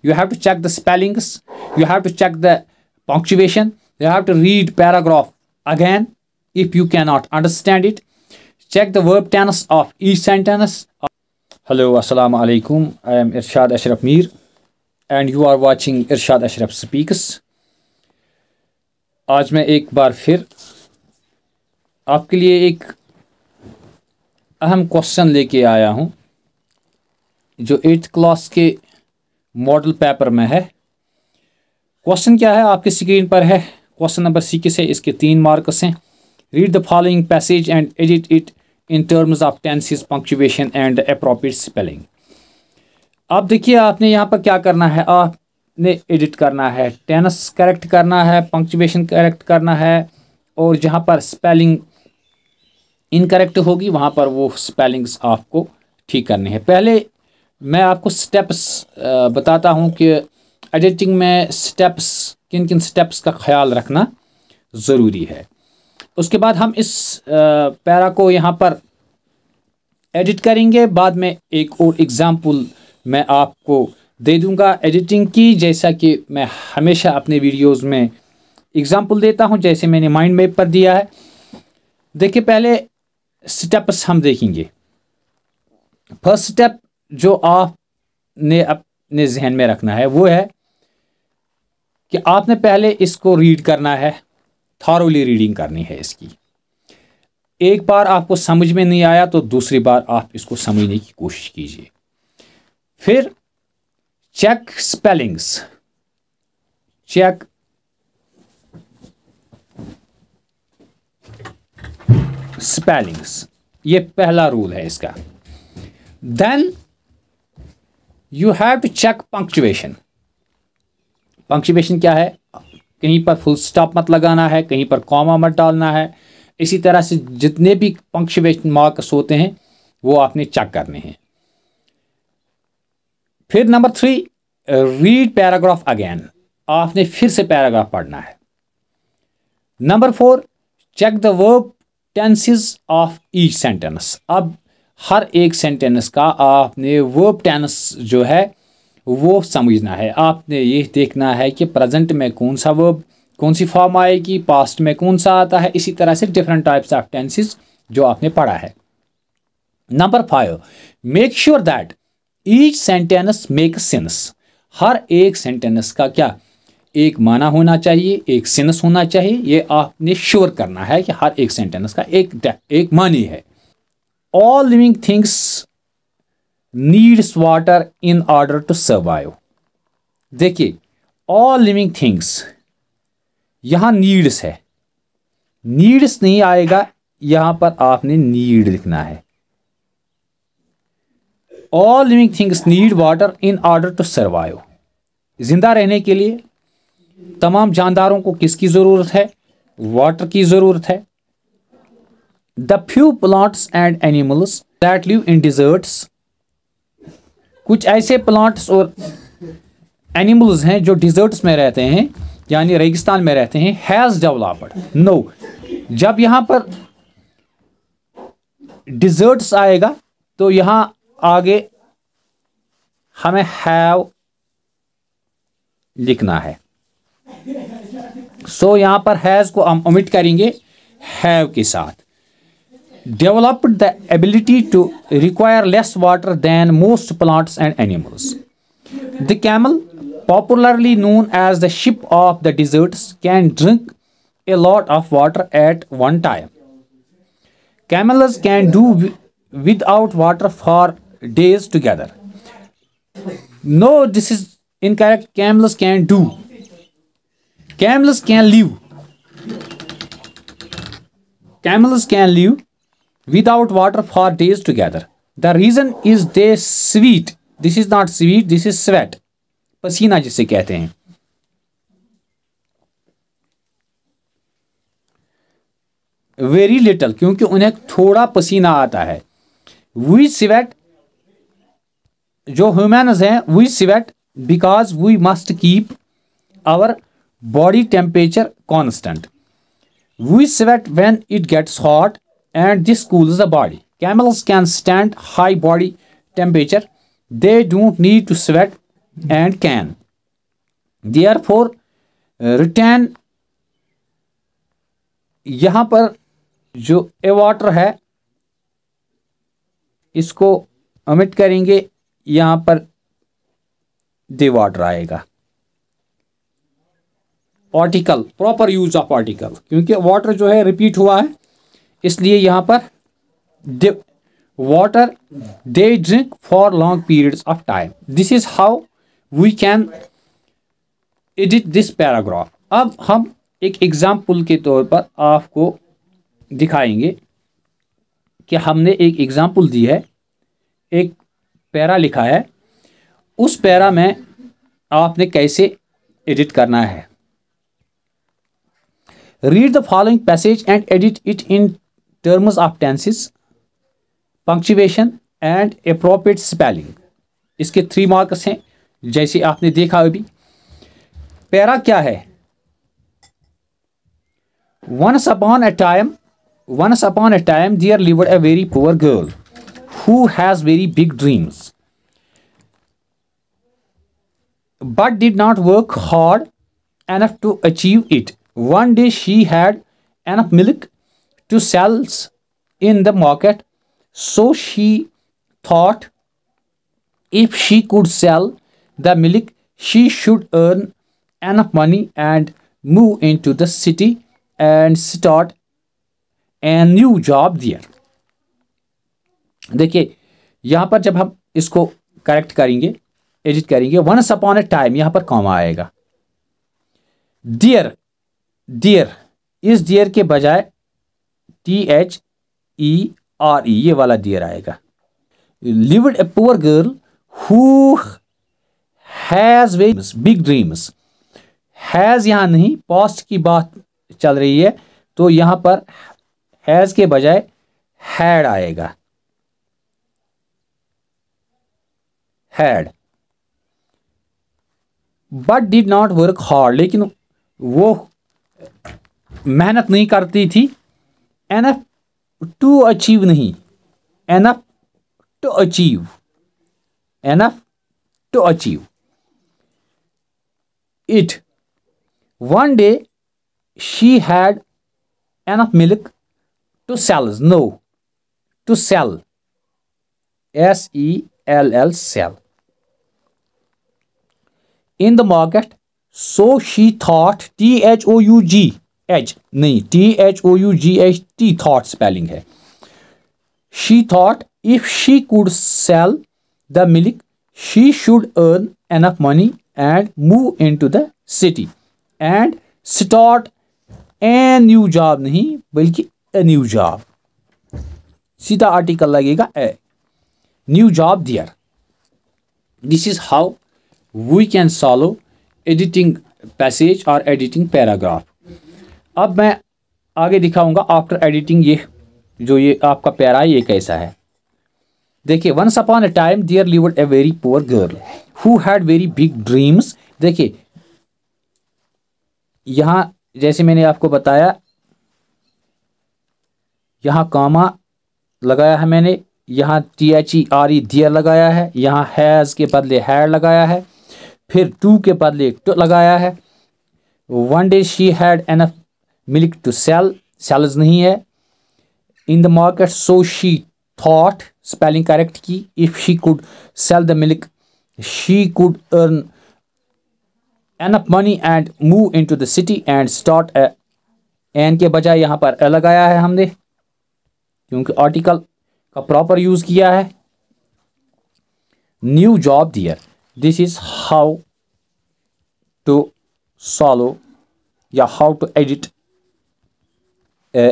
You have to check the spellings. You have to check the punctuation. You have to read paragraph again if you cannot understand it. Check the verb tense of each sentence. Hello, assalamu alaikum. I am Irshad Ashraf Mir and you are watching Irshad Ashraf Speaks. आज मैं एक बार फिर आपके लिए एक अहम question लेके आया हूँ जो 8th क्लास के मॉडल पेपर में है। क्वेश्चन क्या है आपके स्क्रीन पर है। क्वेश्चन नंबर 6 है, इसके 3 मार्क्स हैं। Read the following passage and edit it in terms of tenses, punctuation and appropriate spelling. अब देखिए आपने यहाँ पर क्या करना है, आपने एडिट करना है, टेंस करेक्ट करना है, पंक्चुएशन करेक्ट करना है और जहाँ पर स्पेलिंग इनकरेक्ट होगी वहाँ पर वो स्पेलिंग्स आपको ठीक करने हैं। पहले मैं आपको स्टेप्स बताता हूँ कि एडिटिंग में स्टेप्स किन किन स्टेप्स का ख्याल रखना ज़रूरी है। उसके बाद हम इस पैरा को यहाँ पर एडिट करेंगे। बाद में एक और एग्ज़ाम्पल मैं आपको दे दूँगा एडिटिंग की, जैसा कि मैं हमेशा अपने वीडियोज़ में एग्ज़ाम्पल देता हूँ, जैसे मैंने माइंड मैप पर दिया है। देखिए पहले स्टेप्स हम देखेंगे। फर्स्ट स्टेप जो आपने अपने जहन में रखना है वो है कि आपने पहले इसको रीड करना है, थॉरोली रीडिंग करनी है इसकी। एक बार आपको समझ में नहीं आया तो दूसरी बार आप इसको समझने की कोशिश कीजिए। फिर चेक स्पेलिंग्स, चेक स्पेलिंग्स, ये पहला रूल है इसका। Then you have to check punctuation. Punctuation क्या है, कहीं पर फुल स्टॉप मत लगाना है, कहीं पर कॉमा मत डालना है। इसी तरह से जितने भी पंक्चुएशन मार्क्स होते हैं वो आपने चेक करने हैं। फिर नंबर 3, रीड पैराग्राफ अगेन, आपने फिर से पैराग्राफ पढ़ना है। Number 4, check the verb tenses of each sentence. अब हर एक सेंटेंस का आपने वर्ब टेंस जो है वो समझना है। आपने ये देखना है कि प्रेजेंट में कौन सा वर्ब, कौन सी फॉर्म आएगी, पास्ट में कौन सा आता है। इसी तरह से डिफरेंट टाइप्स ऑफ टेंसेस जो आपने पढ़ा है। Number 5, make sure that each sentence make sense. हर एक सेंटेंस का क्या एक माना होना चाहिए, एक सेंस होना चाहिए। ये आपने श्योर करना है कि हर एक सेंटेंस का एक मानी है। All living things needs water in order to survive। देखिए all living things, यहां needs है, needs नहीं आएगा, यहां पर आपने need लिखना है। All living things need water in order to survive। जिंदा रहने के लिए तमाम जानदारों को किसकी जरूरत है, वाटर की जरूरत है। The few plants and animals that live in deserts, कुछ ऐसे प्लांट्स और एनिमल्स हैं जो डिजर्ट्स में रहते हैं, यानी रेगिस्तान में रहते हैं। हैज़ डेवलप्ड, नो, जब यहाँ पर डिजर्ट्स आएगा तो यहाँ आगे हमें हैव लिखना है। सो यहाँ पर हैज़ को हम ओमिट करेंगे हैव के साथ। Developed the ability to require less water than most plants and animals. The camel, popularly known as the sheep of the deserts, can drink a lot of water at one time. Camels can do without water for days together. No, this is incorrect. Camels can do. Camels can live. Camels can live without water for days together. The reason is they sweat. This is not sweat, this is sweat. पसीना जिसे कहते हैं। Very little, क्योंकि उन्हें थोड़ा पसीना आता है। We sweat, जो humans हैं, we sweat because we must keep our body temperature constant. We sweat when it gets hot and this cools the body. Camels can stand high body temperature. They don't need to sweat and can. Therefore return, यहां पर जो ए water है इसको omit करेंगे, यहां पर the water आएगा। Particle, proper use of particle, क्योंकि वाटर जो है रिपीट हुआ है इसलिए यहां पर the water they drink for long periods of time. This is how we can edit this paragraph. अब हम एक एग्जाम्पल के तौर पर आपको दिखाएंगे कि हमने एक एग्जाम्पल दी है, एक पैरा लिखा है, उस पैरा में आपने कैसे एडिट करना है। Read the following passage and edit it in terms of tenses, punctuation and appropriate spelling. इसके 3 मार्क्स हैं जैसे आपने देखा अभी। पैरा क्या है? Once upon a time there lived a very poor girl who has very big dreams but did not work hard enough to achieve it. One day she had enough milk to sell in the market, so she thought if she could sell the milk she should earn enough money and move into the city and start a new job there. देखिए यहां पर जब हम इसको correct करेंगे, edit करेंगे, once upon a time यहां पर कॉमा आएगा। dear, इस dear के बजाय THERE ये वाला dear आएगा। lived a poor girl who has very big dreams। has यहां नहीं, पास्ट की बात चल रही है तो यहां पर हैज के बजाय हैड आएगा। Had, but did not work hard, लेकिन वो मेहनत नहीं करती थी। एनफ टू अचीव नहीं, enough to achieve, enough to achieve it. One day she had enough milk to sell, no, to sell, SELL, sell, in the market, so she thought, THOUGH नहीं, THOUGHT thought spelling है। she thought if she could sell the milk she should earn enough money and move into the city and start a new job, नहीं बल्कि a new job, सीधा article लगेगा a, new job there. This is how we can solve editing passage और editing paragraph. अब मैं आगे दिखाऊंगा after editing ये जो ये आपका पैरा है ये कैसा है। देखिए, once upon a time there lived a very poor girl who had very big dreams. देखिए यहां जैसे मैंने आपको बताया, यहां कॉमा लगाया है मैंने, यहां THERE दियर लगाया है, यहां हैज के बदले हैड लगाया है, फिर टू के बदले टू लगाया है। One day she had enough milk to sell, sales नहीं है। In the market, so she thought, spelling correct की, if she could sell the milk she could earn enough money and move into the city and start a, an के बजाय यहां पर ए लगाया है हमने क्योंकि आर्टिकल का प्रॉपर यूज किया है। New job there. This is how to solve या how to edit a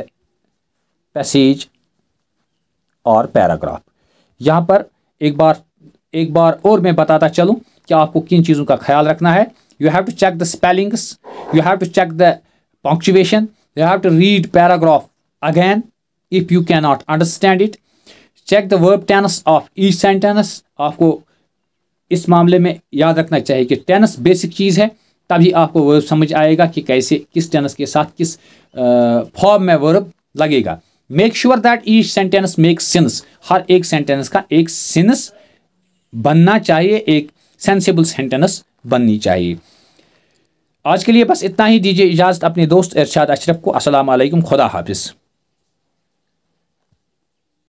passage और पैराग्राफ। यहां पर एक बार और मैं बताता चलूं कि आपको किन चीजों का ख्याल रखना है। You have to check the spellings, you have to check the punctuation, you have to read paragraph again if you cannot understand it. Check the verb tense of each sentence. आपको इस मामले में याद रखना चाहिए कि टेंस बेसिक चीज़ है, तभी आपको वर्ब समझ आएगा कि कैसे किस टेंस के साथ किस फॉर्म में वर्ब लगेगा। Make sure that each sentence make sense. हर एक सेंटेंस का एक सेंस बनना चाहिए, एक सेंसिबल सेंटेंस बननी चाहिए। आज के लिए बस इतना ही, दीजिए इजाज़त अपने दोस्त इरशाद अशरफ को। अस्सलाम वालेकुम, खुदा हाफिज़।